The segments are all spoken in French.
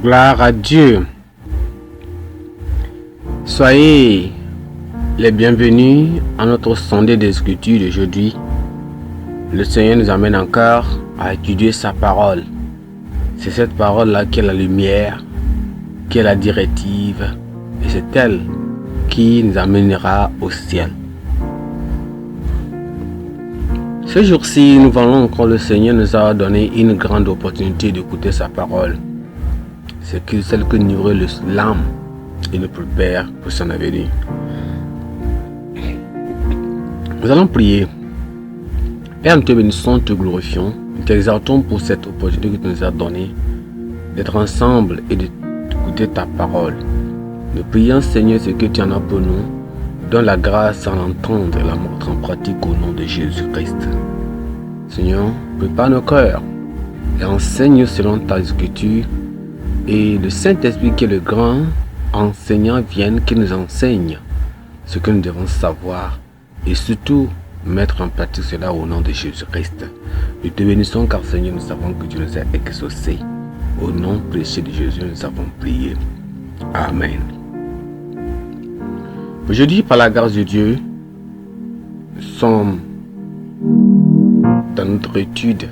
Gloire à Dieu. Soyez les bienvenus à notre sondée des Écritures d'aujourd'hui. Le Seigneur nous amène encore à étudier sa parole. C'est cette parole-là qui est la lumière, qui est la directive, et c'est elle qui nous amènera au ciel. Ce jour-ci, nous voyons encore le Seigneur nous a donné une grande opportunité d'écouter sa parole. C'est celle que nourrit l'âme et nous prépare pour son avenir. Nous allons prier. Père, nous te bénissons, te glorifions, nous t'exaltons pour cette opportunité que tu nous as donnée d'être ensemble et d'écouter ta parole. Nous prions, Seigneur, ce que tu en as pour nous. Donne la grâce à l'entendre et la mettre en pratique au nom de Jésus-Christ. Seigneur, prépare nos cœurs et enseigne selon ta écriture. Et le Saint-Esprit qui est le grand enseignant vienne, qui nous enseigne ce que nous devons savoir et surtout mettre en pratique cela au nom de Jésus-Christ. Nous te bénissons car Seigneur, nous savons que tu nous as exaucés. Au nom précieux de Jésus, nous avons prié. Amen. Aujourd'hui, par la grâce de Dieu, nous sommes dans notre étude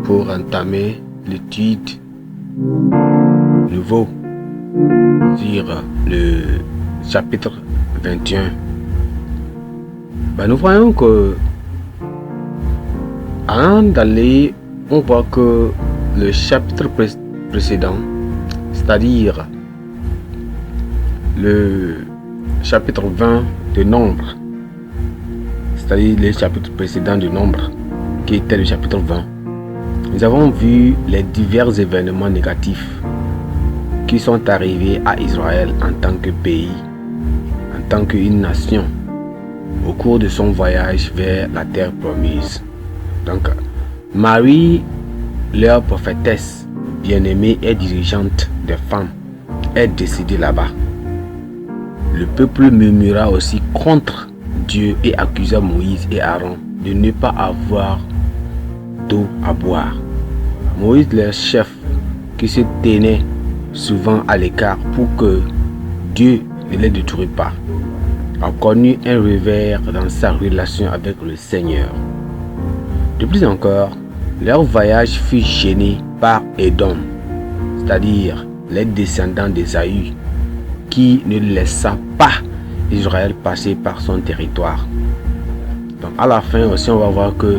pour entamer l'étude nouveau sur le chapitre 21. Nous voyons que avant d'aller, on voit que le chapitre précédent, c'est-à-dire le chapitre 20 de Nombre, c'est-à-dire le chapitre précédent de Nombre, qui était le chapitre 20, nous avons vu les divers événements négatifs qui sont arrivés à Israël en tant que pays, en tant qu'une nation, au cours de son voyage vers la terre promise. Donc, Marie, leur prophétesse bien-aimée et dirigeante des femmes, est décédée là-bas. Le peuple murmura aussi contre Dieu et accusa Moïse et Aaron de ne pas avoir d'eau à boire. Moïse, leur chef, qui se tenait souvent à l'écart pour que Dieu ne les détruise pas, a connu un revers dans sa relation avec le Seigneur. De plus encore, leur voyage fut gêné par Édom, c'est-à-dire les descendants d'Ésaü, qui ne laissa pas Israël passer par son territoire. Donc à la fin aussi, on va voir que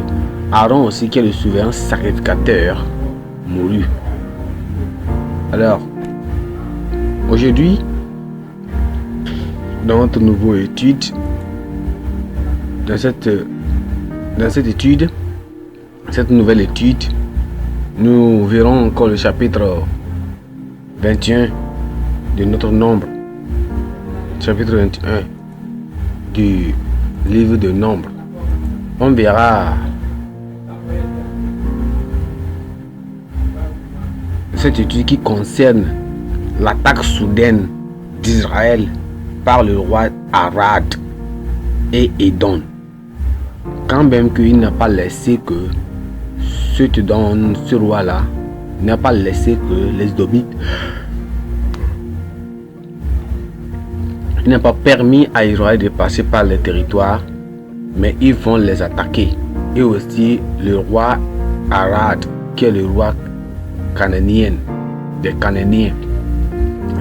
Aaron aussi, qui est le souverain sacrificateur, mourut. Alors, aujourd'hui, dans notre nouvelle étude, dans cette nouvelle étude, nous verrons encore le chapitre 21 de notre Nombre, chapitre 21 du livre de Nombre. On verra cette étude qui concerne l'attaque soudaine d'Israël par le roi Arad et Édom, quand même qu'il n'a pas laissé que ce roi-là n'a pas laissé que les Édomites, il n'a pas permis à Israël de passer par les territoires, mais ils vont les attaquer. Et aussi le roi Arad, qui est le roi cananéen, des Cananéens.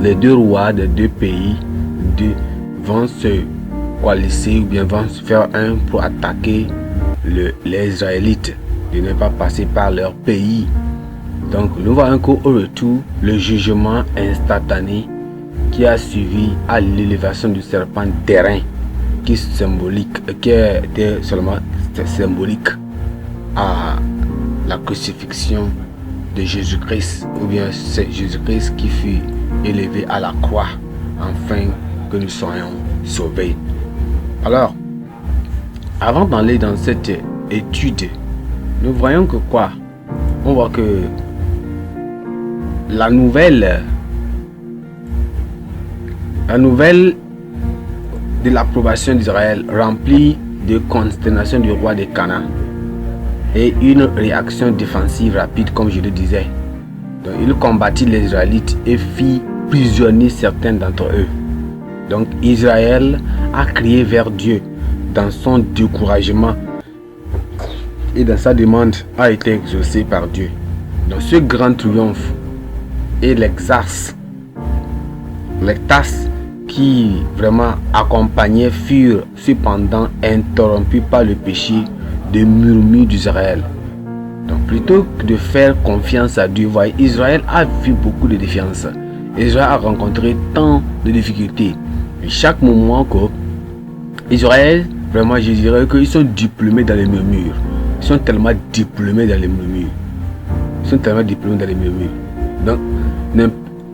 Les deux rois des deux pays vont se coaliser ou bien vont se faire un pour attaquer les Israélites, de ne pas passer par leur pays. Donc nous voyons qu'au retour, le jugement instantané qui a suivi à l'élévation du serpent d'airain, qui était seulement symbolique à la crucifixion de Jésus-Christ, ou bien c'est Jésus-Christ qui fut élevé à la croix afin que nous soyons sauvés. Alors, avant d'aller dans cette étude, nous voyons que quoi? On voit que la nouvelle de l'approbation d'Israël remplie de consternation du roi de Canaan et une réaction défensive rapide, comme je le disais. Donc il combattit les Israélites et fit prisonnier certains d'entre eux. Donc Israël a crié vers Dieu dans son découragement et dans sa demande a été exaucée par Dieu. Donc ce grand triomphe et les tasses qui vraiment accompagnaient furent cependant interrompus par le péché de murmure d'Israël. Donc plutôt que de faire confiance à Dieu, voyez, Israël a vu beaucoup de défiance. Israël a rencontré tant de difficultés. Et chaque moment que Israël, vraiment je dirais qu'ils sont diplômés dans les murmures. Ils sont tellement diplômés dans les murmures. Donc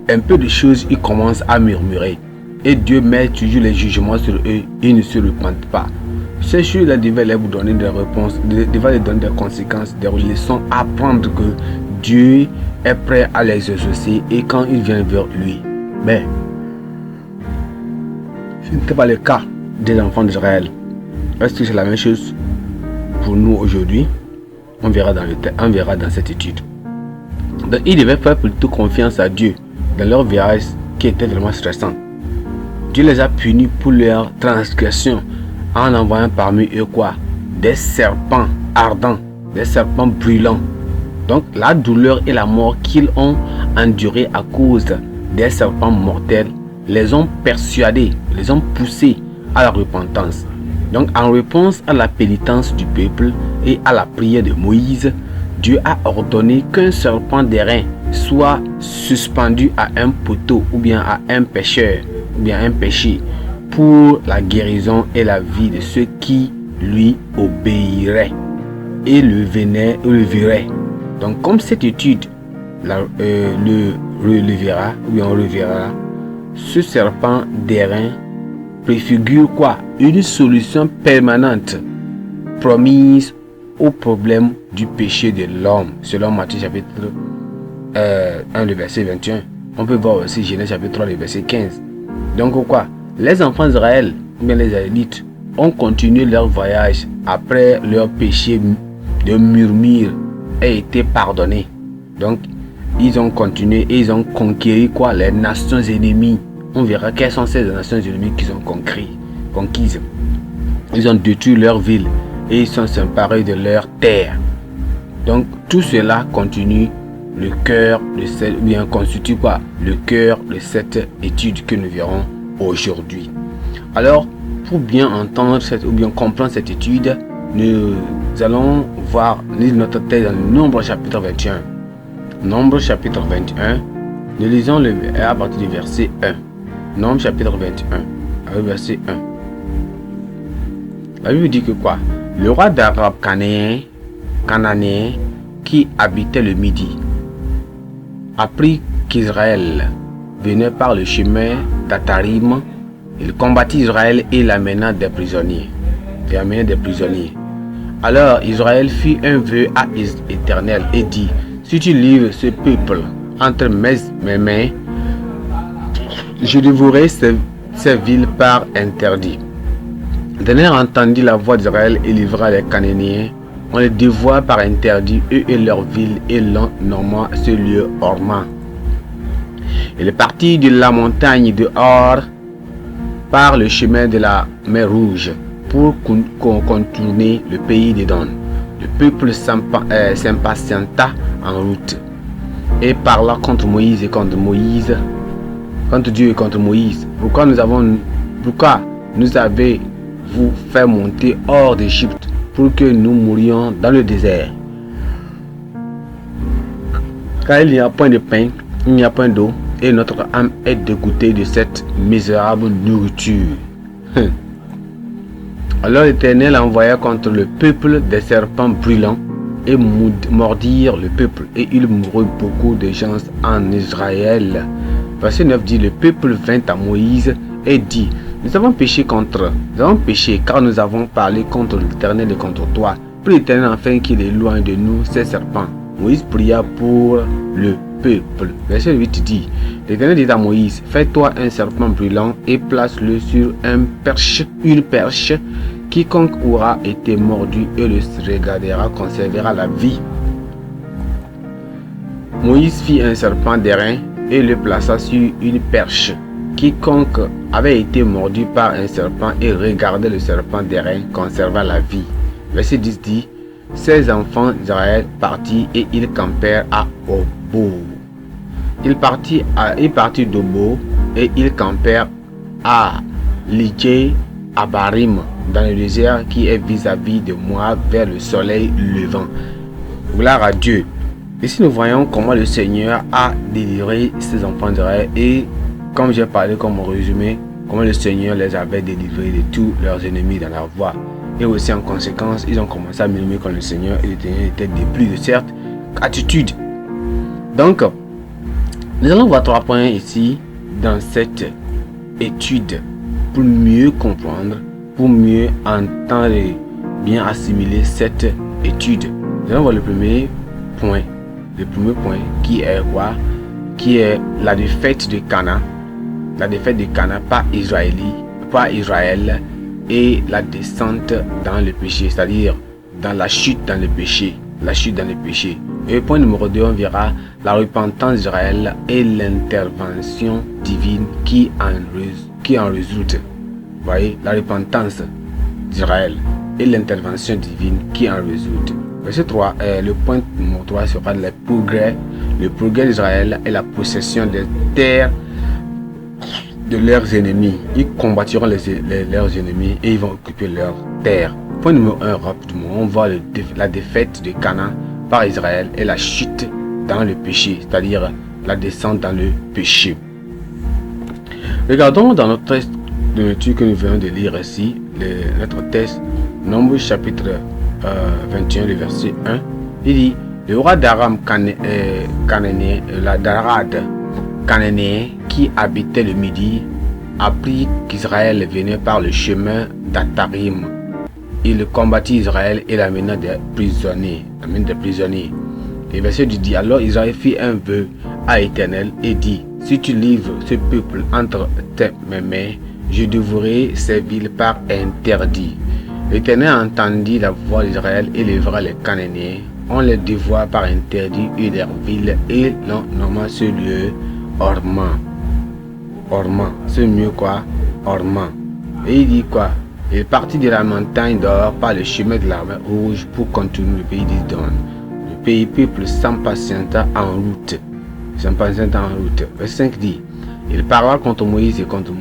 un peu de choses, ils commencent à murmurer. Et Dieu met toujours les jugements sur eux. Ils ne se repentent pas. Ces choses-là devaient vous donner des réponses, devaient leur donner des conséquences, des leçons, apprendre que Dieu est prêt à les exaucer et quand ils viennent vers lui. Mais ce n'était pas le cas des enfants d'Israël. Est-ce que c'est la même chose pour nous aujourd'hui? On verra dans cette étude. Donc, ils devaient faire plutôt confiance à Dieu dans leur voyage qui était vraiment stressant. Dieu les a punis pour leur transgression en envoyant parmi eux quoi? Des serpents ardents, des serpents brûlants. Donc la douleur et la mort qu'ils ont enduré à cause des serpents mortels les ont persuadés, les ont poussés à la repentance. Donc en réponse à la pénitence du peuple et à la prière de Moïse, Dieu a ordonné qu'un serpent d'airain soit suspendu à un poteau ou bien à un pêcheur ou bien un péché pour la guérison et la vie de ceux qui lui obéiraient et le verraient. Donc comme cette étude le relevera ou bien on reverra, ce serpent d'airain préfigure quoi? Une solution permanente promise au problème du péché de l'homme selon Matthieu chapitre 1 le verset 21. On peut voir aussi Genèse chapitre 3 le verset 15. Donc quoi? Les enfants d'Israël, ou bien les Israélites, ont continué leur voyage après leur péché de murmure a été pardonné. Donc ils ont continué et ils ont conquis quoi? Les nations ennemies. On verra quelles sont ces nations ennemies qu'ils ont conquises. Ils ont détruit leur ville et ils sont s'emparés de leur terre. Donc tout cela continue le cœur de cette, ou bien constitue quoi? Le cœur de cette étude que nous verrons aujourd'hui. Alors pour bien entendre ou bien comprendre cette étude, nous allons lire notre texte dans le Nombre chapitre 21. Nombre chapitre 21, nous lisons à partir du verset 1. Nombre chapitre 21, verset 1. La Bible dit que quoi? Le roi d'Arab cananéen qui habitait le Midi apprit qu'Israël venait par le chemin d'Atarim. Il combattit Israël et l'amena des prisonniers. Alors Israël fit un vœu à l'Éternel et dit: si tu livres ce peuple entre mes mains, je dévorerai ces villes par interdit. L'Éternel entendit la voix d'Israël et livra les Cananéens. On les dévora par interdit, eux et leurs villes, et l'on nomma ce lieu Horma. Il est parti de la montagne de Hor par le chemin de la mer Rouge pour contourner le pays d'Édom. Le peuple s'impatienta en route et parla contre Moïse et contre Dieu et contre Moïse. Pourquoi nous avez-vous fait monter hors d'Égypte pour que nous mourions dans le désert? Car il n'y a point de pain, il n'y a point d'eau, et notre âme est dégoûtée de cette misérable nourriture. Alors l'Éternel envoya contre le peuple des serpents brûlants et mordirent le peuple, et il mourut beaucoup de gens en Israël. Verset 9 dit: le peuple vint à Moïse et dit: nous avons péché car nous avons parlé contre l'Éternel et contre toi. Prie l'Éternel afin qu'il éloigne de nous ces serpents. Moïse pria pour le peuple. Verset 8 dit: l'Éternel dit à Moïse: fais-toi un serpent brûlant et place-le sur une perche. Quiconque aura été mordu et le regardera conservera la vie. Moïse fit un serpent d'airain et le plaça sur une perche. Quiconque avait été mordu par un serpent et regardait le serpent d'airain conserva la vie. Verset 10 dit, ces enfants d'Israël partirent et ils campèrent à Obo. Ils partirent d'Obo et ils campèrent à Lidjé Abarim, dans le désert qui est vis-à-vis de moi vers le soleil levant. Gloire à Dieu. Ici nous voyons comment le Seigneur a délivré ses enfants d'Israël et comme j'ai parlé comme résumé, comment le Seigneur les avait délivrés de tous leurs ennemis dans la voie. Et aussi en conséquence, ils ont commencé à murmurer contre le Seigneur et le Seigneur était déplu de cette attitude. Donc, nous allons voir 3 points ici dans cette étude pour mieux comprendre, pour mieux entendre et bien assimiler cette étude. Nous allons voir le premier point. Le premier point qui est quoi? Qui est la défaite de Canaan. La défaite de Canaan par Israël et la descente dans le péché, c'est-à-dire dans la chute dans le péché. La chute dans le péché. Et le point numéro 2, on verra la repentance d'Israël et l'intervention divine qui en résulte. Vous voyez, la repentance d'Israël et l'intervention divine qui en résulte. Verset 3, le point numéro 3 sera le progrès d'Israël et la possession des terres de leurs ennemis. Ils combattiront leurs ennemis et ils vont occuper leurs terres. Point numéro 1, rapidement, on voit la défaite de Canaan par Israël et la chute dans le péché, c'est-à-dire la descente dans le péché. Regardons dans notre texte de lecture que nous venons de lire ici, notre texte, Nombre chapitre 21, le verset 1, il dit, le roi d'Aram cananéen qui habitait le Midi apprit qu'Israël venait par le chemin d'Atarim. Il combattit Israël et l'amena des prisonniers. Et verset 10 dit, alors Israël fit un vœu à l'Éternel et dit, si tu livres ce peuple entre mes mains, je dévorerai ces villes par interdit. L'Éternel entendit la voix d'Israël et lèvera les Cananéens. On les dévoie par interdit et leurs villes et l'on nomma ce lieu Orma. Ce mieux quoi? Orma. Et il dit quoi? Il partit de la montagne d'Or par le chemin de la mer Rouge pour continuer le pays d'Idon. Le peuple s'impatienta en route. Verset 5 dit, il parla contre Moïse et contre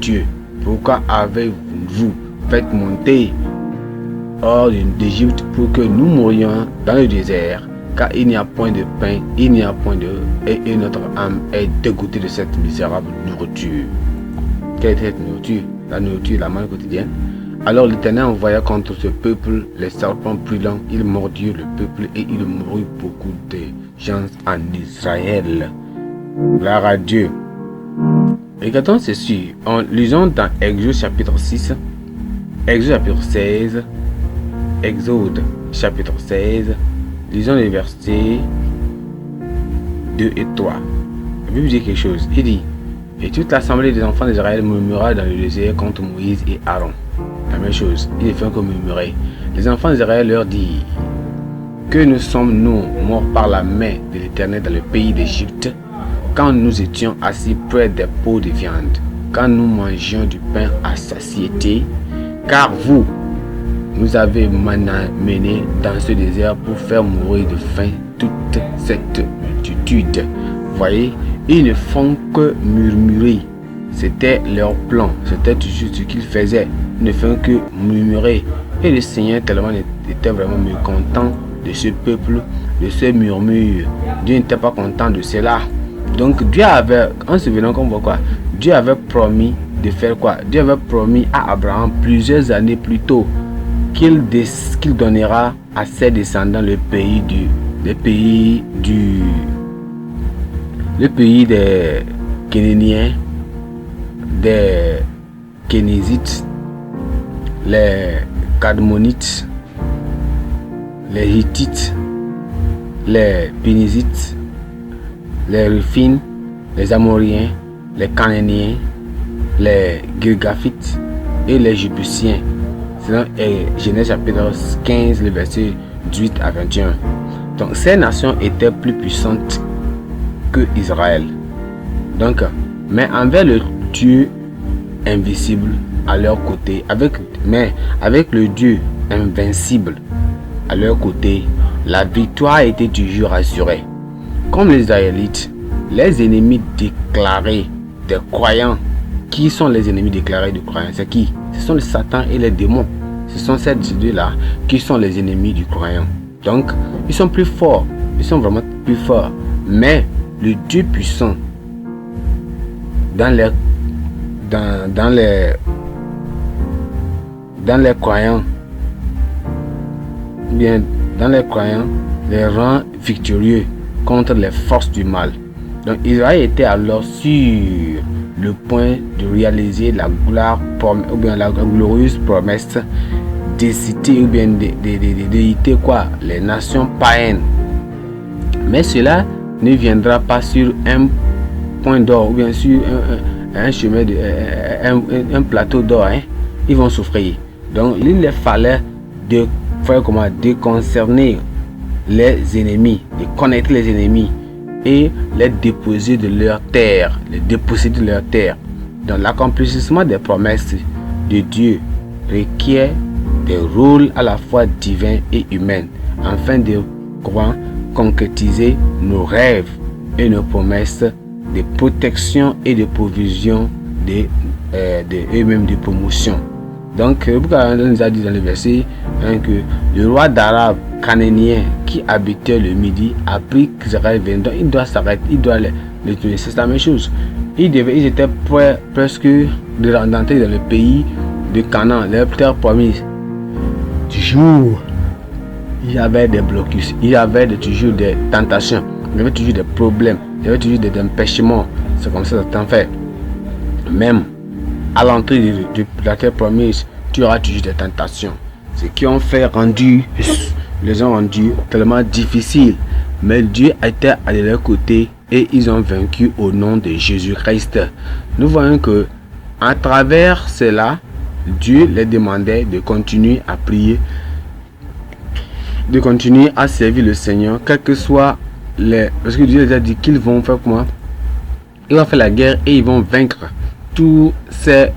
Dieu. Pourquoi avez-vous fait monter hors d'Égypte pour que nous mourions dans le désert? Car il n'y a point de pain, il n'y a point d'eau, et notre âme est dégoûtée de cette misérable nourriture. Quelle est cette nourriture? La nourriture, la manne quotidienne. Alors l'Éternel envoya contre ce peuple les serpents brûlants. Ils mordirent le peuple et il mourut beaucoup de gens en Israël. Gloire à Dieu. Regardons ceci. Lisons dans Exode chapitre 6, Exode chapitre 16, Exode chapitre 16. Lisons les versets 2 et 3. La Bible dit quelque chose. Il dit, et toute l'assemblée des enfants d'Israël murmura dans le désert contre Moïse et Aaron. La même chose, ils ne font que murmurer. Les enfants d'Israël leur disent, que nous sommes-nous morts par la main de l'Éternel dans le pays d'Égypte, quand nous étions assis près des pots de viande, quand nous mangions du pain à satiété, car vous nous avez mené dans ce désert pour faire mourir de faim toute cette multitude. Voyez, ils ne font que murmurer. C'était leur plan, c'était toujours ce qu'ils faisaient. Ils ne font que murmurer. Et le Seigneur tellement était vraiment mécontent de ce peuple, de ce murmure. Dieu n'était pas content de cela. Donc Dieu avait, en se venant comme quoi, Dieu avait promis de faire quoi? Dieu avait promis à Abraham plusieurs années plus tôt qu'il donnera à ses descendants le pays des Kénéniens, des Kénésites, les Cadmonites, les Hittites, les Pénizites, les Ruphines, les Amoriens, les Cananéens, les Girgafites et les Jébusiens. C'est dans Genèse chapitre 15, le verset 18 à 21. Donc ces nations étaient plus puissantes que Israël. Donc, mais envers le Dieu invisible à leur côté, mais avec le Dieu invincible à leur côté, la victoire était toujours assurée. Comme les Israélites, les ennemis déclarés des croyants. Qui sont les ennemis déclarés des croyants? C'est qui? Ce sont les Satan et les démons. Ce sont ces deux-là qui sont les ennemis du croyant. Donc, ils sont plus forts. Ils sont vraiment plus forts. Mais le Dieu puissant, dans les croyants, bien dans les croyants, les rend victorieux contre les forces du mal. Donc Israël était alors sur le point de réaliser la gloire ou bien la glorieuse promesse de citer ou bien d'éviter les nations païennes. Mais cela ne viendra pas sur un point d'or ou bien sur un chemin un plateau d'or. Ils vont souffrir. Donc il leur fallait de concerner les ennemis, de connaître les ennemis et les déposer de leur terre, Donc l'accomplissement des promesses de Dieu requiert des rôles à la fois divins et humains afin de concrétiser nos rêves et nos promesses de protection et de provision eux-mêmes de promotion. Donc, on nous a dit dans le verset que le roi d'Arabe cananéen qui habitait le Midi a pris qu'Israël vint. Donc, il doit s'arrêter, il doit les tuer. C'est la même chose. Ils étaient prêts presque d'entrer dans le pays de Canaan, leur terre promise. Toujours, il y avait des blocus, il y avait toujours des tentations, il y avait toujours des problèmes, il y avait toujours des empêchements. C'est comme ça que ça fait. Même à l'entrée de la terre promise, tu auras toujours des tentations. Ce qui ont les ont rendus tellement difficiles. Mais Dieu était à leur côté et ils ont vaincu au nom de Jésus-Christ. Nous voyons que à travers cela, Dieu les demandait de continuer à prier, de continuer à servir le Seigneur, quel que soit parce que Dieu les a dit qu'ils vont faire comment? Ils vont faire la guerre et ils vont vaincre toutes ces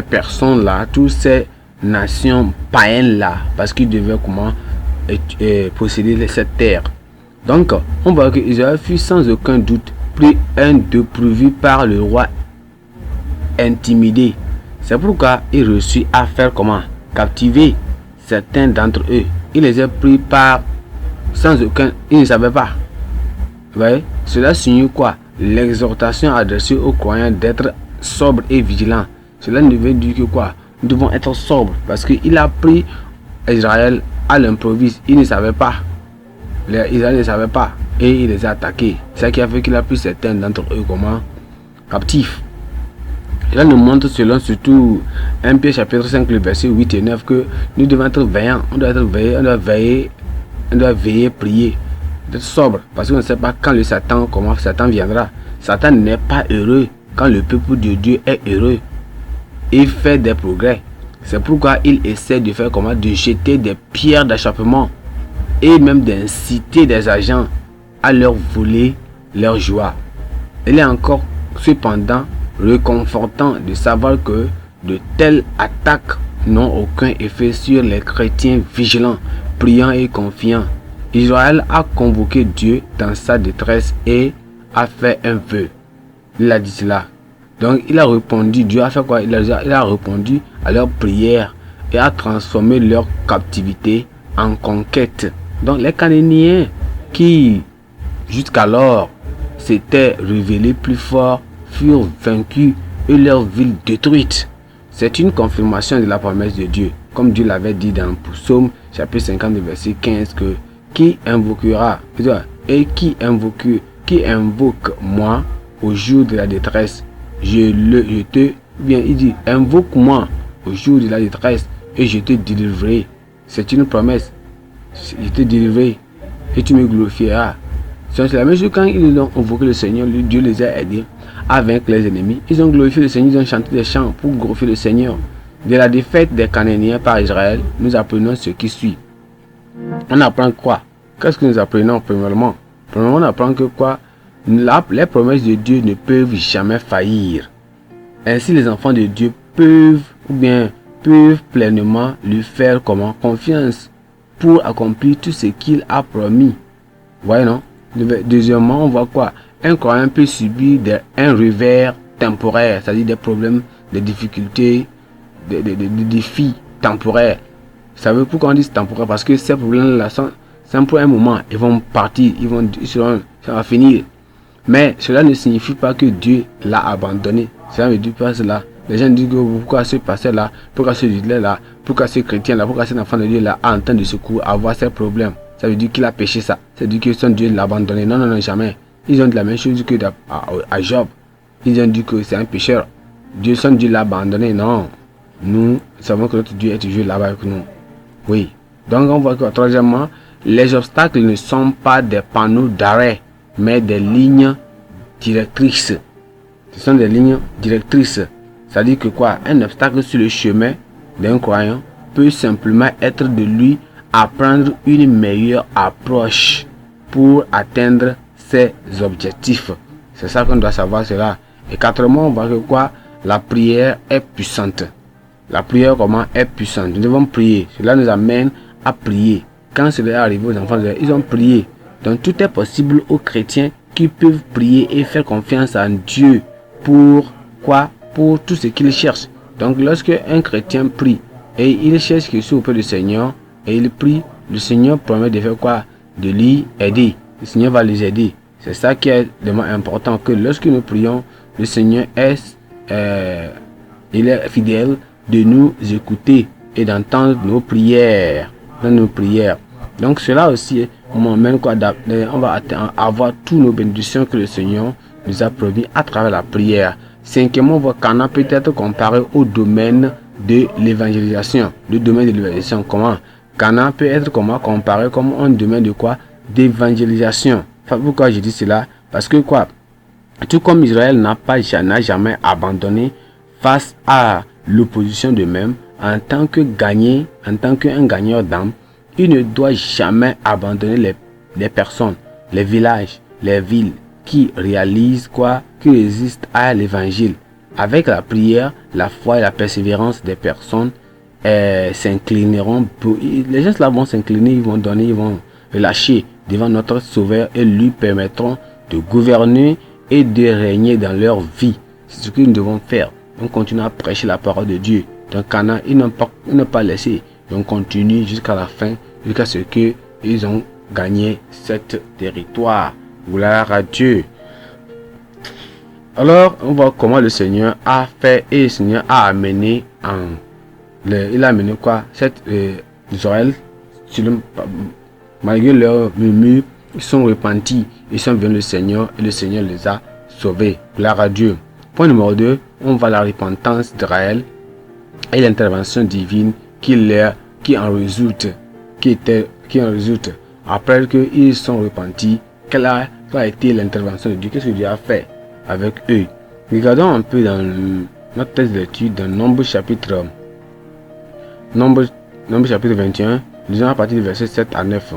personnes-là, toutes ces nations païennes-là, parce qu'ils devaient posséder cette terre. Donc, on voit que Israël fut sans aucun doute pris un dépourvu par le roi intimidé. C'est pourquoi il réussit à faire captiver certains d'entre eux. Il les a pris sans aucun... Il ne savait pas. Vous voyez? Cela signifie quoi? L'exhortation adressée aux croyants d'être sobre et vigilant. Cela ne veut dire que quoi? Nous devons être sobres parce qu'il a pris Israël à l'improviste. Il ne savait pas. Israël ne savait pas et il les a attaqués. C'est ça qui a fait qu'il a pris certains d'entre eux captifs. Cela nous montre selon surtout 1 Pierre chapitre 5 le verset 8 et 9 que nous devons être veillants. On doit veiller, prier, d'être sobre parce qu'on ne sait pas quand comment Satan viendra. Satan n'est pas heureux quand le peuple de Dieu est heureux et fait des progrès. C'est pourquoi il essaie de faire de jeter des pierres d'achoppement et même d'inciter des agents à leur voler leur joie. Il est encore cependant réconfortant de savoir que de telles attaques n'ont aucun effet sur les chrétiens vigilants, priants et confiants. Israël a convoqué Dieu dans sa détresse et a fait un vœu. Il a dit cela. Donc il a répondu, Dieu a fait quoi? Il a répondu à leur prière et a transformé leur captivité en conquête. Donc les Cananéens qui jusqu'alors s'étaient révélés plus forts furent vaincus et leur ville détruite. C'est une confirmation de la promesse de Dieu, comme Dieu l'avait dit dans Psaume chapitre 50 verset 15 que qui invoquera et qui invoque moi au jour de la détresse, il dit invoque-moi au jour de la détresse et je te délivrerai. C'est une promesse. Je te délivrerai et tu me glorifieras. C'est la même chose quand ils ont invoqué le Seigneur, Dieu les a aidés à vaincre les ennemis. Ils ont glorifié le Seigneur, ils ont chanté des chants pour glorifier le Seigneur. De la défaite des Cananéens par Israël, nous apprenons ce qui suit. On apprend quoi? Qu'est-ce que nous apprenons premièrement? Premièrement, on apprend que quoi? Les promesses de Dieu ne peuvent jamais faillir. Ainsi, les enfants de Dieu peuvent pleinement lui faire confiance pour accomplir tout ce qu'il a promis. Voyez, non? Deuxièmement, on voit quoi? Un croyant peut subir un revers temporaire, c'est-à-dire des problèmes, des difficultés, des défis temporaires. Vous savez pourquoi on dit temporaire? Parce que ces problèmes-là sont pour un moment. Ils vont partir, ça va finir. Mais cela ne signifie pas que Dieu l'a abandonné. Cela ne dit pas cela. Les gens disent que pourquoi ce pasteur-là, pourquoi ce là, pourquoi ce chrétien-là, pourquoi cet enfant de Dieu-là a en temps de secours avoir ces problèmes. Ça veut dire qu'il a péché ça. Ça veut dire que son Dieu l'a abandonné. Non, non, non, jamais. Ils ont dit la même chose que à Job. Ils ont dit que c'est un pécheur. Son Dieu l'a abandonné. Non. Nous savons que notre Dieu est toujours là-bas avec nous. Oui. Donc on voit que troisièmement, les obstacles ne sont pas des panneaux d'arrêt, mais des lignes directrices. Ce sont des lignes directrices. C'est-à-dire que quoi? Un obstacle sur le chemin d'un croyant peut simplement être de lui apprendre une meilleure approche pour atteindre ses objectifs. C'est ça qu'on doit savoir cela. Et quatrièmement, on voit que quoi? La prière est puissante. La prière est puissante. Nous devons prier. Cela nous amène à prier. Quand cela est arrivé aux enfants, ils ont prié. Donc tout est possible aux chrétiens qui peuvent prier et faire confiance en Dieu pour quoi? Pour tout ce qu'ils cherchent. Donc lorsque un chrétien prie et il cherche quelque chose auprès du Seigneur et il prie, le Seigneur promet de faire quoi? De lui aider. Le Seigneur va les aider. C'est ça qui est vraiment important, que lorsque nous prions, le Seigneur il est fidèle de nous écouter et d'entendre nos prières. Donc cela aussi m'emmène quoi? On va avoir tous nos bénédictions que le Seigneur nous a promis à travers la prière. Cinquièmement, on voit Cana peut être comparé au domaine de l'évangélisation. Le domaine de l'évangélisation, comment? Cana peut être comparé comme un domaine de quoi? D'évangélisation. Pourquoi je dis cela? Parce que quoi? Tout comme Israël n'a jamais abandonné face à l'opposition d'eux-mêmes, en tant qu'un gagneur d'âme, il ne doit jamais abandonner les personnes, les villages, les villes qui réalisent quoi? Qui résistent à l'évangile. Avec la prière, la foi et la persévérance des personnes s'inclineront. Les gens là vont s'incliner, ils vont donner, ils vont relâcher devant notre Sauveur et lui permettront de gouverner et de régner dans leur vie. C'est ce que nous devons faire. On continue à prêcher la parole de Dieu. Donc Cana, ils n'ont pas laissé. Donc continue jusqu'à la fin, jusqu'à ce que ils ont gagné cet territoire. Gloire à Dieu. Alors, on voit comment le Seigneur a fait et le Seigneur a amené il a amené quoi? Israël, malgré leur murmure, ils sont repentis, ils sont venus au Seigneur et le Seigneur les a sauvés. Gloire à Dieu. Point numéro 2, on voit la repentance d'Israël et l'intervention divine qui en résulte. Après qu'ils sont repentis, quelle a été l'intervention de Dieu? Qu'est-ce que Dieu a fait avec eux? Regardons un peu dans notre texte d'étude dans Nombre chapitre 21, lisons à partir du verset 7 à 9.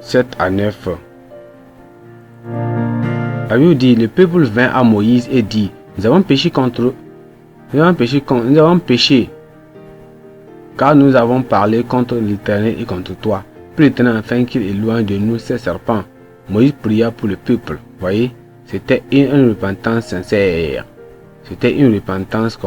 7 à 9. La Bible dit, le peuple vint à Moïse et dit, nous avons péché contre eux. Nous avons péché, car nous avons parlé contre l'Éternel et contre toi. Puis l'Éternel afin qu'il éloigne de nous ces serpents. Moïse pria pour le peuple. Voyez, c'était une repentance sincère. C'était une repentance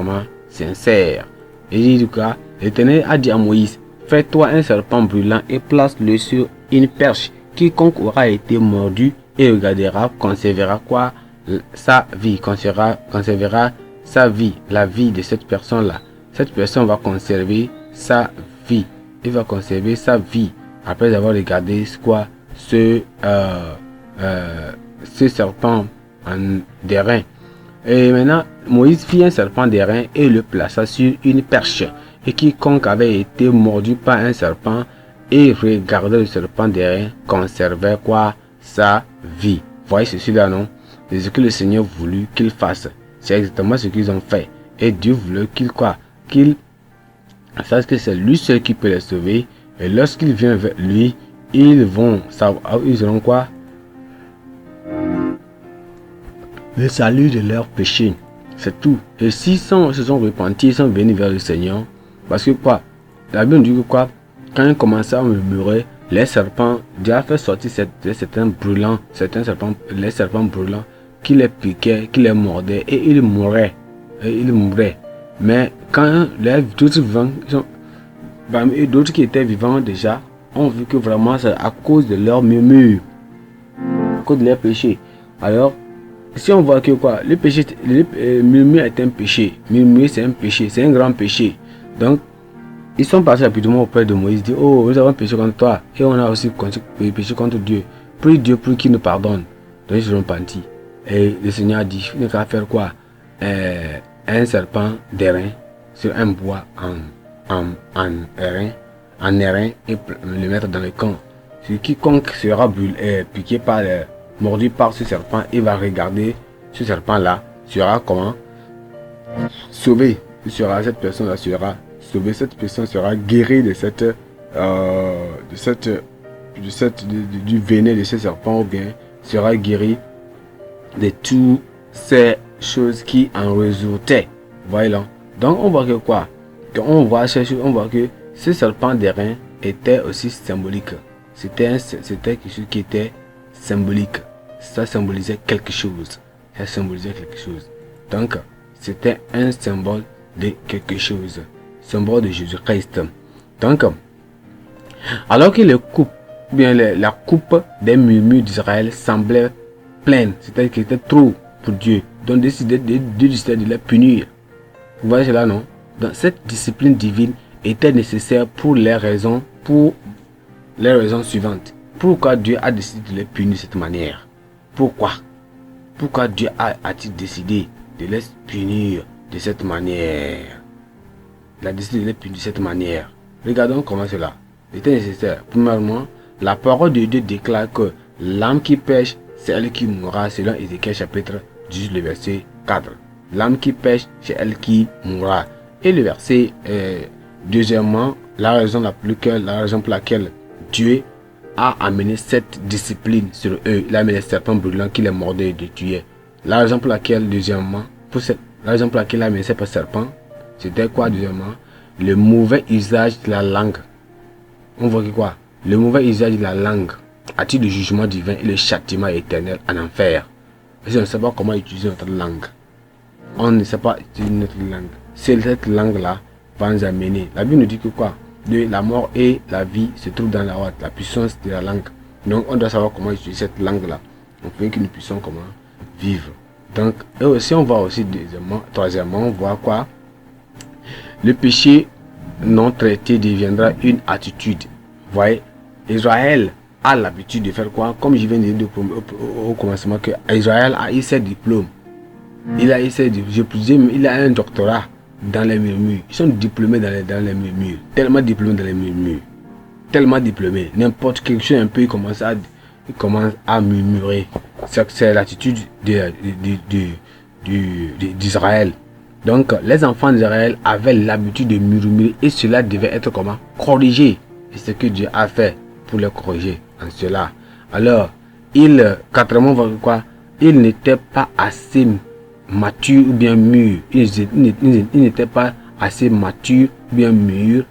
sincère. Et il dit quoi? L'Éternel a dit à Moïse, fais-toi un serpent brûlant et place-le sur une perche. Quiconque aura été mordu et regardera conservera quoi? Sa vie, conservera sa vie, la vie de cette personne-là. Cette personne va conserver sa vie. Il va conserver sa vie après avoir regardé quoi? Ce serpent d'airain. Et maintenant, Moïse fit un serpent d'airain et le plaça sur une perche. Et quiconque avait été mordu par un serpent et regardait le serpent d'airain conservait quoi? Sa vie. Voyez ceci là, non? C'est ce que le Seigneur voulut qu'il fasse. C'est exactement ce qu'ils ont fait. Et Dieu voulait qu'ils sachent que c'est lui seul qui peut les sauver. Et lorsqu'ils viennent vers lui, ils auront quoi? le salut de leurs péchés. C'est tout. Et s'ils se sont repentis, ils sont venus vers le Seigneur. Parce que quoi? La Bible dit que quoi? Quand ils commençaient à murmurer, les serpents, Dieu a fait sortir certains serpents, les serpents brûlants, qui les piquaient, qui les mordaient, et ils mouraient. Mais quand les d'autres vivants, d'autres qui étaient vivants déjà, ont vu que vraiment c'est à cause de leur murmure, à cause de leur péché. Alors, si on voit que quoi, le péché, le murmure est un péché. Murmurer c'est un péché, c'est un grand péché. Donc, ils sont partis rapidement auprès de Moïse, disent, oh, nous avons péché contre toi, et on a aussi péché contre Dieu. Prie Dieu pour qu'il nous pardonne. Donc ils seront partis. Et le Seigneur a dit, il va faire quoi? Un serpent d'airain sur un bois en airain et le mettre dans le camp. Quiconque sera piqué mordu par ce serpent, il va regarder ce serpent là, sera comment? Sauvé. Cette personne là sera sauvée, cette personne sera guérie de du venin de ce serpent, ou bien sera guérie de toutes ces choses qui en résultaient. Voilà. Donc on voit que quoi? Quand on voit que ce serpent d'airain était aussi symbolique. C'était quelque chose qui était symbolique. Ça symbolisait quelque chose. Donc c'était un symbole de quelque chose. Symbole de Jésus-Christ. Donc, alors que la coupe des murmures d'Israël semblait pleine, c'est-à-dire qu'elle était trop pour Dieu, donc Dieu décidait de les punir. Vous voyez cela, non? Donc, cette discipline divine était nécessaire pour les raisons suivantes. Pourquoi Dieu a décidé de les punir de cette manière? Pourquoi Dieu a-t-il décidé de les punir de cette manière? Il a décidé de les punir de cette manière. Regardons comment cela était nécessaire. Premièrement, la parole de Dieu déclare que l'âme qui pêche, c'est elle qui mourra, selon Ézéchiel chapitre 18, le verset 4. L'âme qui pêche, c'est elle qui mourra. Et le verset, deuxièmement, la raison pour laquelle Dieu a amené cette discipline sur eux. Il a amené les serpents brûlants qui les mordaient et les tuaient. La raison pour laquelle, deuxièmement, il a amené ces serpents, c'était quoi deuxièmement? Le mauvais usage de la langue. On voit que quoi? Le mauvais usage de la langue attire le jugement divin et le châtiment éternel en enfer. Parce qu'on ne sait pas comment utiliser notre langue. On ne sait pas utiliser notre langue. C'est cette langue-là va nous amener. La Bible nous dit que quoi? La mort et la vie se trouvent dans la puissance de la langue. Donc on doit savoir comment utiliser cette langue-là. On fait que nous puissions comment vivre. Donc, et aussi on voit aussi troisièmement, on voit quoi? Le péché non traité deviendra une attitude. Vous voyez, Israël a l'habitude de faire quoi? Comme je viens de dire au commencement, que Israël a eu ses diplômes. Il a un doctorat dans les murmures. Ils sont diplômés dans les murmures. Tellement diplômés dans les murmures. Tellement diplômés. N'importe quelque chose un peu, il commence à murmurer. C'est l'attitude d'Israël. Donc, les enfants d'Israël avaient l'habitude de murmurer et cela devait être comment? Corrigé. Et ce que Dieu a fait pour les corriger en cela. Alors, quatrièmement, quoi? Ils n'étaient pas assez matures ou bien mûrs. Ils n'étaient pas assez matures ou bien mûrs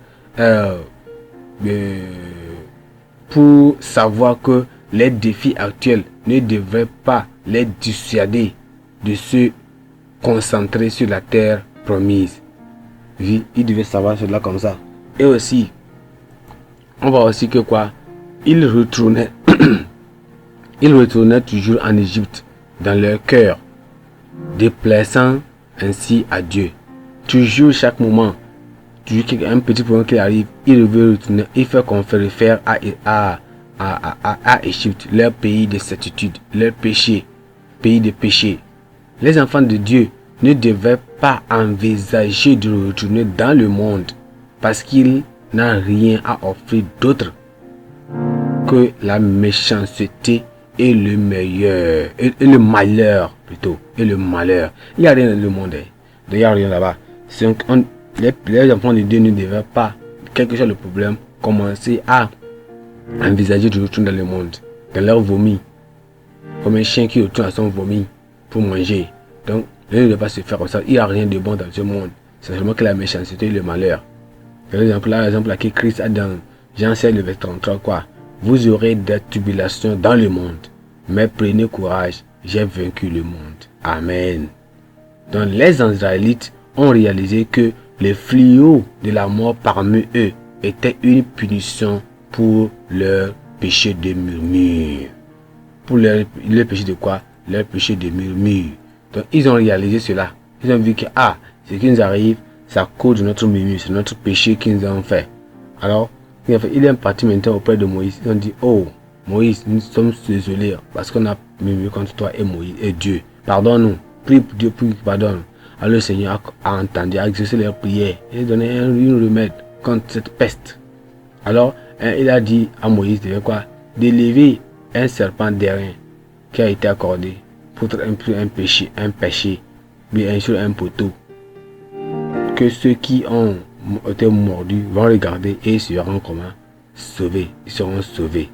pour savoir que les défis actuels ne devraient pas les dissuader de se concentrer sur la terre promise. Oui, il devait savoir cela comme ça. Et aussi, on voit aussi que quoi? Ils retournaient toujours en Égypte dans leur cœur, déplaçant ainsi à Dieu. Toujours, chaque moment, toujours un petit problème qui arrive, ils veulent retourner. Il fait qu'on fait réfère à Égypte, leur pays de certitude, leur péché, pays de péché. Les enfants de Dieu ne devaient pas envisager de retourner dans le monde parce qu'il n'a rien à offrir d'autre que la méchanceté et le meilleur, et le malheur plutôt, et le malheur. Il n'y a rien dans le monde. Il n'y a rien là-bas. Les enfants de Dieu ne devaient pas, quel que soit le problème, commencer à envisager de retourner dans le monde, dans leur vomi, comme un chien qui retourne à son vomi. pour manger. Donc, l'un ne doit pas se faire comme ça. Il n'y a rien de bon dans ce monde. C'est seulement que la méchanceté et le malheur. Par exemple, là, que Christ a dans Jean 16, le verset 33, quoi. Vous aurez des tribulations dans le monde, mais prenez courage, j'ai vaincu le monde. Amen. Donc, les Israélites ont réalisé que le fléau de la mort parmi eux était une punition pour leur péché de murmure. Pour leur péché de quoi? Leur péché de murmure. Donc, ils ont réalisé cela. Ils ont vu que, ce qui nous arrive, c'est à cause de notre murmure, c'est notre péché qu'ils nous ont fait. Alors, il est parti maintenant auprès de Moïse. Ils ont dit, oh, Moïse, nous sommes désolés parce qu'on a murmuré contre toi et Moïse et Dieu. Pardonne-nous. Prie pour Dieu pour qu'il pardonne. Alors le Seigneur a entendu, a exaucé leurs prières et a donné un remède contre cette peste. Alors, il a dit à Moïse d'élever un serpent d'airain qui a été accordé pour un péché, mais sur un poteau. Que ceux qui ont été mordus vont regarder et seront comment? Sauvés. Ils seront sauvés.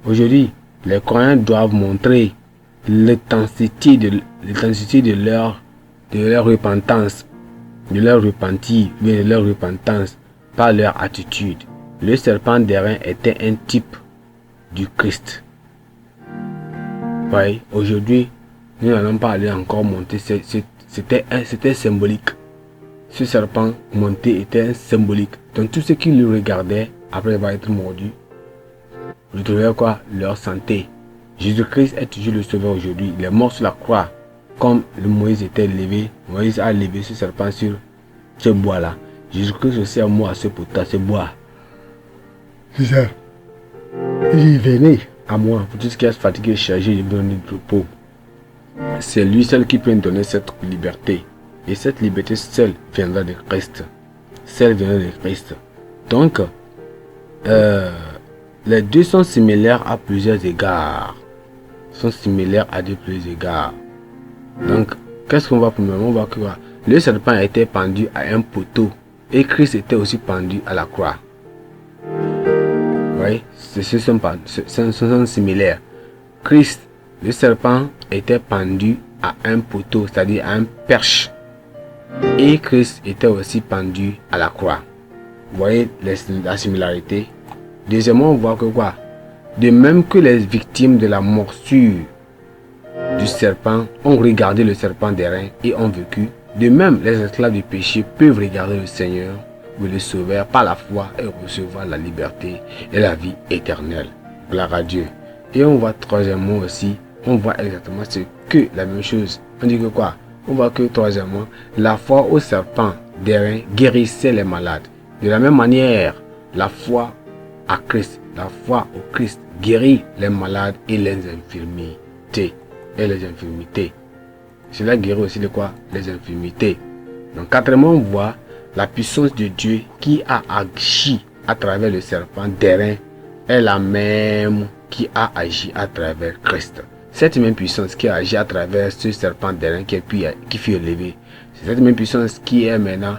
Aujourd'hui, les croyants doivent montrer l'intensité de leur repentance, de leur repentir, de leur repentance par leur attitude. Le serpent d'airain était un type du Christ. Oui, aujourd'hui, nous n'allons pas aller encore monter. C'était symbolique. Ce serpent monté était symbolique. Donc tous ceux qui le regardaient après avoir été mordus retrouvaient quoi? Leur santé. Jésus-Christ est toujours le sauveur aujourd'hui. Il est mort sur la croix. Comme le Moïse était levé, Moïse a levé ce serpent sur ce bois-là. Jésus-Christ aussi est mort à ce poteau, à ce bois. C'est ça. Il venait à moi. Pour tout ce qui est fatigué, chargé, il donne du repos. C'est lui seul qui peut donner cette liberté. Et cette liberté seule viendra de Christ. Seule viendra de Christ. Donc, les deux sont similaires à plusieurs égards. Donc, qu'est-ce qu'on va pour le moment? On va que le serpent a été pendu à un poteau et Christ était aussi pendu à la croix. Oui, ce sont similaires. Christ, le serpent, était pendu à un poteau, c'est-à-dire à un perche. Et Christ était aussi pendu à la croix. Vous voyez la similarité. Deuxièmement, on voit que quoi? De même que les victimes de la morsure du serpent ont regardé le serpent d'airain et ont vécu, de même les esclaves du péché peuvent regarder le Seigneur ou le Sauveur par la foi et recevoir la liberté et la vie éternelle. Gloire à Dieu. Et on voit troisièmement aussi, on voit exactement ce que la même chose. On dit que quoi? On voit que troisièmement, la foi au serpent d'airain guérissait les malades. De la même manière, la foi à Christ, la foi au Christ guérit les malades et les infirmités. Cela guérit aussi de quoi? Les infirmités. Donc quatrièmement, on voit la puissance de Dieu qui a agi à travers le serpent d'airain est la même qui a agi à travers Christ. Cette même puissance qui a agi à travers ce serpent d'airain qui fut élevé, c'est cette même puissance qui est maintenant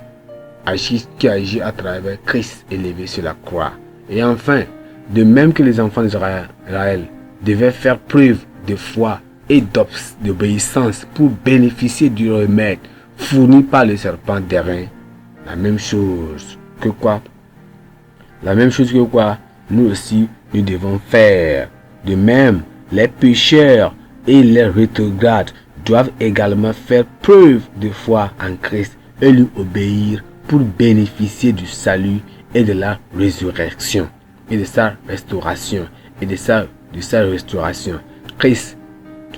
qui agit à travers Christ élevé sur la croix. Et enfin, de même que les enfants d'Israël devaient faire preuve de foi et d'obéissance pour bénéficier du remède fourni par le serpent d'airain, la même chose que quoi? Nous aussi, nous devons faire. De même, les pécheurs et les rétrogrades doivent également faire preuve de foi en Christ et lui obéir pour bénéficier du salut et de la résurrection et de sa restauration Christ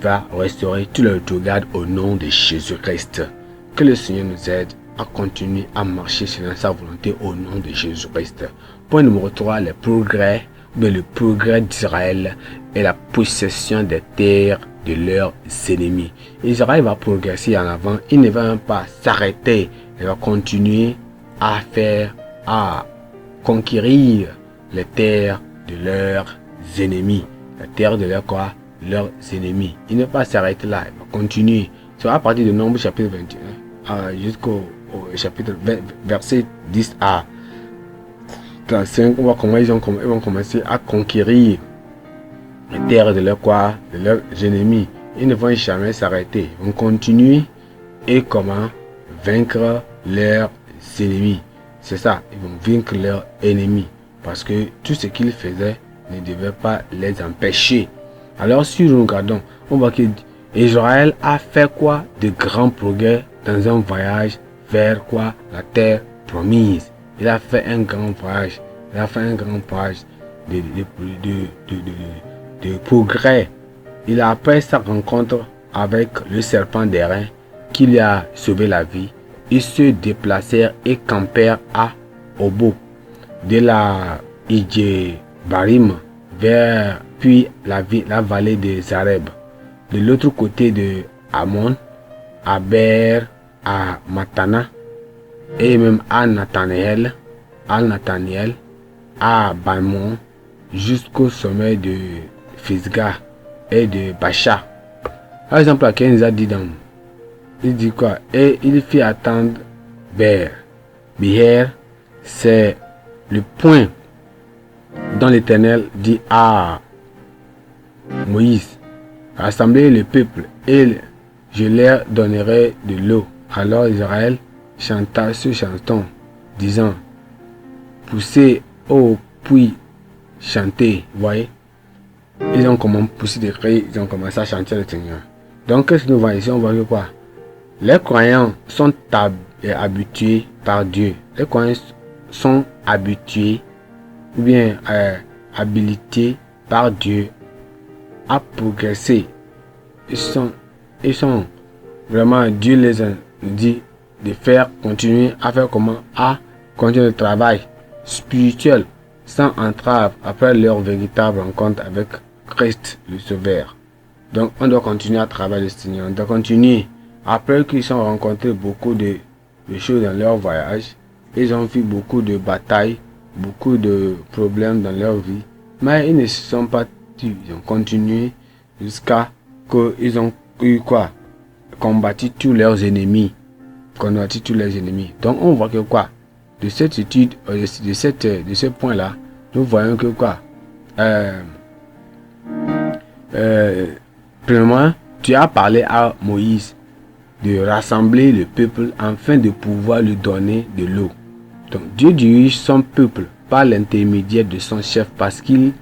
va restaurer tout le rétrograde au nom de Jésus-Christ. Que le Seigneur nous aide à continuer à marcher selon sa volonté au nom de Jésus-Christ. Point numéro 3, le progrès d'Israël et la possession des terres de leurs ennemis. Israël va progresser en avant, il ne va pas s'arrêter, il va continuer à conquérir les terres de leurs ennemis. La terre de leurs ennemis. Il ne va pas s'arrêter là, il va continuer. C'est à partir de Nombre chapitre 21 jusqu'au chapitre 20, verset 10 à 35, on voit comment ils vont commencer à conquérir les terres de leurs ennemis. Ils ne vont jamais s'arrêter. Ils vont continuer et comment vaincre leurs ennemis. C'est ça, ils vont vaincre leurs ennemis. Parce que tout ce qu'ils faisaient ne devait pas les empêcher. Alors si nous regardons, on voit que Israël a fait quoi? De grands progrès dans un voyage vers quoi? La terre promise. Il a fait un grand voyage. Il a fait un grand voyage de progrès. Il a après sa rencontre avec le serpent d'airain qui lui a sauvé la vie. Ils se déplacèrent et campèrent à Obo, de la Idjebarim vers puis la vallée de Zareb. De l'autre côté de Amon, à Ber, à Matana, et même à Nathanaël, à Balmon, jusqu'au sommet de Fisga et de Bacha. Par exemple, à il nous a dit dans, il dit quoi? Et il fit attendre Ber. Biher, c'est le point dont l'Éternel dit à Moïse, rassemblez le peuple et je leur donnerai de l'eau. Alors Israël chanta ce chanson, disant, poussez au puits, chantez. Vous voyez, ils ont commencé à pousser des cris, ils ont commencé à chanter le Seigneur. Donc qu'est-ce que nous voyons ici? On voit que quoi? Les croyants sont habitués par Dieu. Les croyants sont habitués ou bien habilités par Dieu à progresser. Ils sont vraiment, Dieu les a dit de faire continuer à faire comment? À continuer le travail spirituel sans entrave après leur véritable rencontre avec Christ le Sauveur. Donc on doit continuer à travailler le Seigneur. On doit continuer. Après qu'ils ont rencontré beaucoup de choses dans leur voyage, ils ont vu beaucoup de batailles, beaucoup de problèmes dans leur vie, mais ils ne se sont pas tués. Ils ont continué jusqu'à qu'ils ont eu quoi? Combattu tous leurs ennemis. Combattu tous leurs ennemis. Donc on voit que quoi? De cette étude, de ce point-là, nous voyons que quoi? Premièrement, tu as parlé à Moïse de rassembler le peuple afin de pouvoir lui donner de l'eau. Donc Dieu dirige son peuple par l'intermédiaire de son chef parce qu'il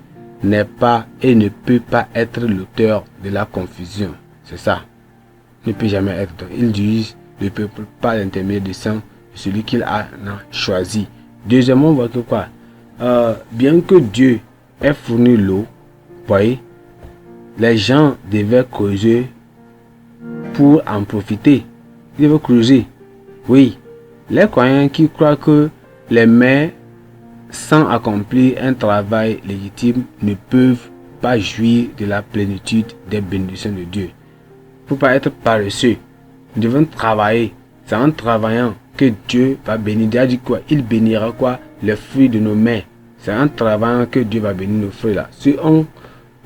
n'est pas et ne peut pas être l'auteur de la confusion. C'est ça. Il ne peut jamais être. Donc, il dirige le peuple par l'intermédiaire de celui qu'il a choisi. Deuxièmement, on voit que quoi? Bien que Dieu ait fourni l'eau, voyez, les gens devaient creuser pour en profiter. Ils devaient creuser. Oui, les croyants qui croient que les mains, sans accomplir un travail légitime, ne peuvent pas jouir de la plénitude des bénédictions de Dieu. Pour ne pas être paresseux, nous devons travailler. C'est en travaillant que Dieu va bénir. Dieu a dit quoi? Il bénira quoi? Les fruits de nos mains. C'est en travaillant que Dieu va bénir nos fruits là. Si on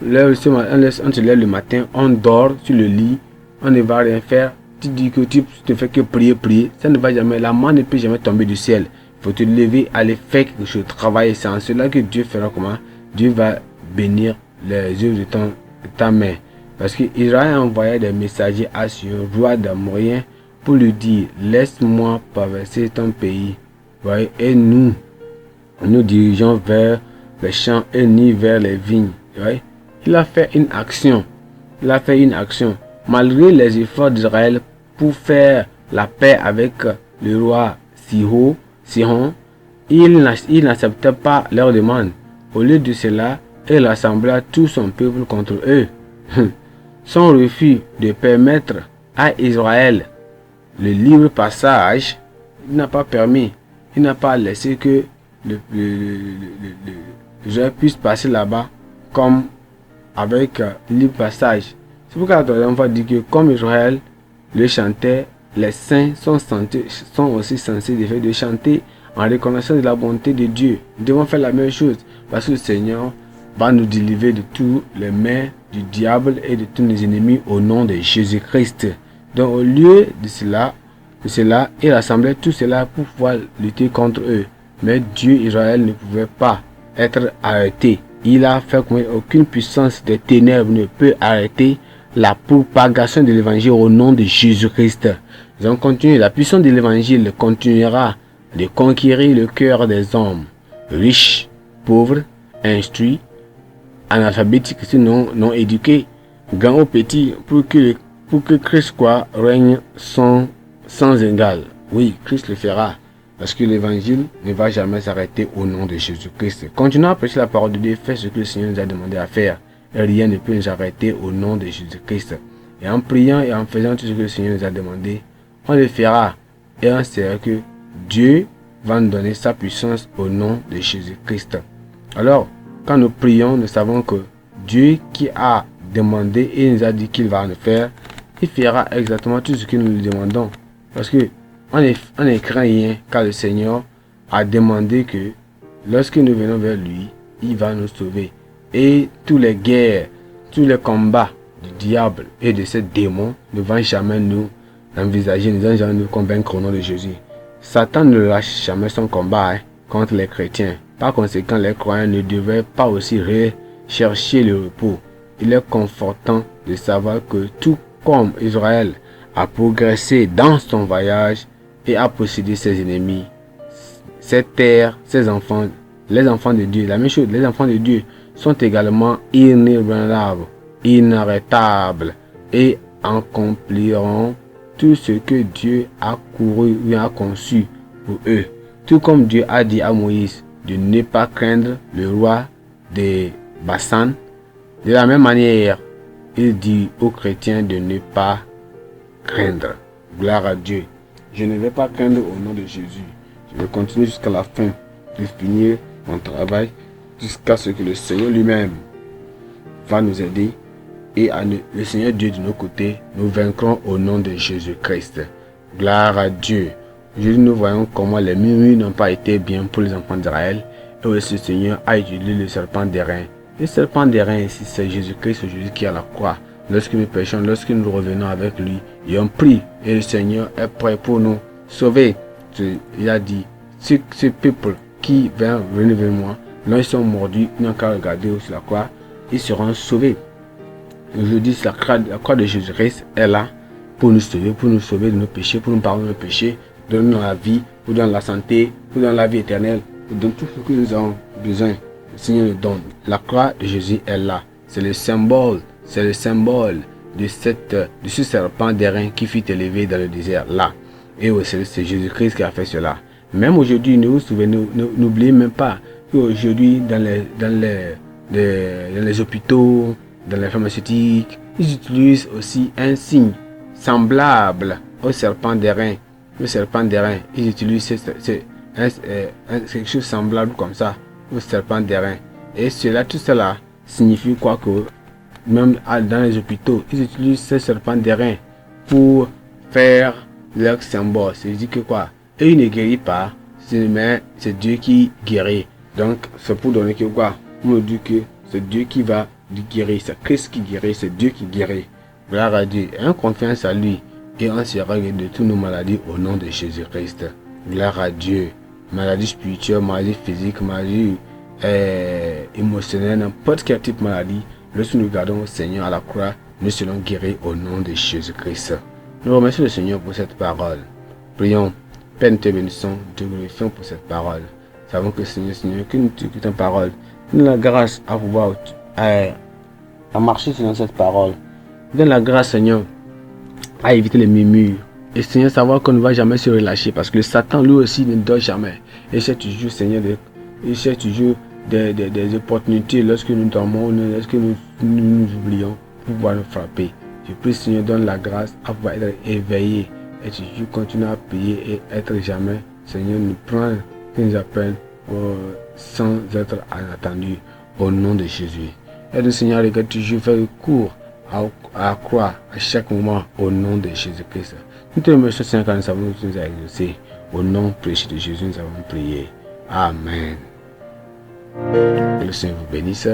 se lève le matin, on dort sur le lit, on ne va rien faire. Tu dis que tu ne fais que prier, ça ne va jamais. La main ne peut jamais tomber du ciel. Il faut te lever, aller faire quelque chose, travailler. C'est en cela que Dieu fera comment? Dieu va bénir les œuvres de ta main. Parce qu'Israël a envoyé des messagers à Sion, roi d'Amorien, pour lui dire, laisse-moi traverser ton pays. Voyez, et nous dirigeons vers les champs et ni vers les vignes. Voyez? Il a fait une action. Malgré les efforts d'Israël pour faire la paix avec le roi Sihon, il n'acceptait pas leur demande. Au lieu de cela, il rassembla tout son peuple contre eux. Son refus de permettre à Israël le libre passage, il n'a pas permis, il n'a pas laissé que Israël puisse passer là-bas comme avec libre passage. C'est pourquoi la troisième fois dit que comme Israël le chantait, les saints sont aussi censés de chanter en reconnaissance de la bonté de Dieu. Nous devons faire la même chose parce que le Seigneur va nous délivrer de tous les mains du diable et de tous nos ennemis au nom de Jésus-Christ. Donc au lieu de cela, il rassemblait tout cela pour pouvoir lutter contre eux. Mais Dieu, Israël, ne pouvait pas être arrêté. Il a fait comme aucune puissance des ténèbres ne peut arrêter la propagation de l'évangile au nom de Jésus-Christ. Nous allons continuer. La puissance de l'évangile continuera de conquérir le cœur des hommes, riches, pauvres, instruits, analphabétiques, sinon non éduqués, grands ou petits, pour que Christ règne sans égal. Oui, Christ le fera. Parce que l'évangile ne va jamais s'arrêter au nom de Jésus-Christ. Continuons à prêcher la parole de Dieu, faire ce que le Seigneur nous a demandé à faire. Et rien ne peut nous arrêter au nom de Jésus-Christ. Et en priant et en faisant tout ce que le Seigneur nous a demandé, on le fera. Et on sait que Dieu va nous donner sa puissance au nom de Jésus-Christ. Alors, quand nous prions, nous savons que Dieu qui a demandé et nous a dit qu'il va nous faire, il fera exactement tout ce que nous lui demandons. Parce que on ne craint rien, car le Seigneur a demandé que lorsque nous venons vers lui, il va nous sauver. Et toutes les guerres, tous les combats du diable et de ces démons ne vont jamais nous envisager, ne vont jamais nous convaincre au nom de Jésus. Satan ne lâche jamais son combat contre les chrétiens. Par conséquent, les croyants ne devraient pas aussi chercher le repos. Il est confortant de savoir que tout comme Israël a progressé dans son voyage et a possédé ses ennemis, cette terre, ses enfants, les enfants de Dieu, la même chose, les enfants de Dieu sont également inébranlables, inarrêtables et accompliront tout ce que Dieu a couru ou a conçu pour eux. Tout comme Dieu a dit à Moïse de ne pas craindre le roi de Bassan, de la même manière, il dit aux chrétiens de ne pas craindre. Gloire à Dieu. Je ne vais pas craindre au nom de Jésus. Je vais continuer jusqu'à la fin de finir mon travail, jusqu'à ce que le Seigneur lui-même va nous aider et le Seigneur Dieu de nos côtés, nous vaincrons au nom de Jésus-Christ. Gloire à Dieu. Aujourd'hui, nous voyons comment les murmures n'ont pas été bien pour les enfants d'Israël et aussi le Seigneur a utilisé le serpent d'airain. Le serpent d'airain ici, c'est Jésus-Christ, Jésus qui est à la croix. Lorsque nous péchons, lorsque nous revenons avec lui, et on prie, et le Seigneur est prêt pour nous sauver. Il a dit, ce peuple qui vient venir vers moi, là ils sont mordus, ils n'ont qu'à regarder sur la croix, ils seront sauvés. Aujourd'hui, la croix de Jésus-Christ est là pour nous sauver de nos péchés, pour nous pardonner de nos péchés, donner la vie, pour donner la santé, pour donner la vie éternelle, pour donner tout ce que nous avons besoin. Le Seigneur nous donne. La croix de Jésus est là. C'est le symbole de ce serpent d'airain qui fut élevé dans le désert là. Et c'est Jésus-Christ qui a fait cela. Même aujourd'hui, n'oubliez même pas qu'aujourd'hui, dans les hôpitaux, dans les pharmaceutiques, ils utilisent aussi un signe semblable au serpent d'airain. Le serpent d'airain, ils utilisent quelque chose semblable comme ça au serpent d'airain. Et tout cela signifie quoi que même dans les hôpitaux, ils utilisent ce serpent d'airain pour faire leur symbole. C'est-à-dire que quoi? Et il ne guérit pas, mais c'est Dieu qui guérit. Donc c'est pour donner que quoi? On nous dit que c'est Dieu qui va guérir, c'est Christ qui guérit, c'est Dieu qui guérit. Gloire à Dieu. Et on confiance à lui et on sera guéri de toutes nos maladies au nom de Jésus-Christ. Gloire à Dieu. Maladie spirituelle, maladie physique, maladie émotionnelle, n'importe quel type de maladie, lorsque nous regardons au Seigneur à la croix, nous serons guéris au nom de Jésus-Christ. Nous remercions le Seigneur pour cette parole. Prions. Père, nous te bénissons, te glorifions pour cette parole. Nous savons que Seigneur, que nous écoutons ta parole. Donne la grâce à pouvoir à marcher selon cette parole. Donne la grâce, Seigneur, à éviter les murmures. Et Seigneur, savoir qu'on ne va jamais se relâcher parce que le Satan lui aussi ne dort jamais. Et c'est toujours, Seigneur, des opportunités lorsque nous dormons, lorsque nous oublions pour pouvoir nous frapper. Je prie, Seigneur, donne la grâce à pouvoir être éveillé et toujours continuer à prier et être jamais, Seigneur, nous prendre, nous appelle sans être attendu au nom de Jésus. Aide-nous, Seigneur, et que toujours faire le cours à croire à chaque moment au nom de Jésus-Christ. Nous te remercions, Seigneur, car nous savons que tu nous as exaucés. Au nom précieux de Jésus, nous avons prié. Amen. Que le Seigneur vous bénisse.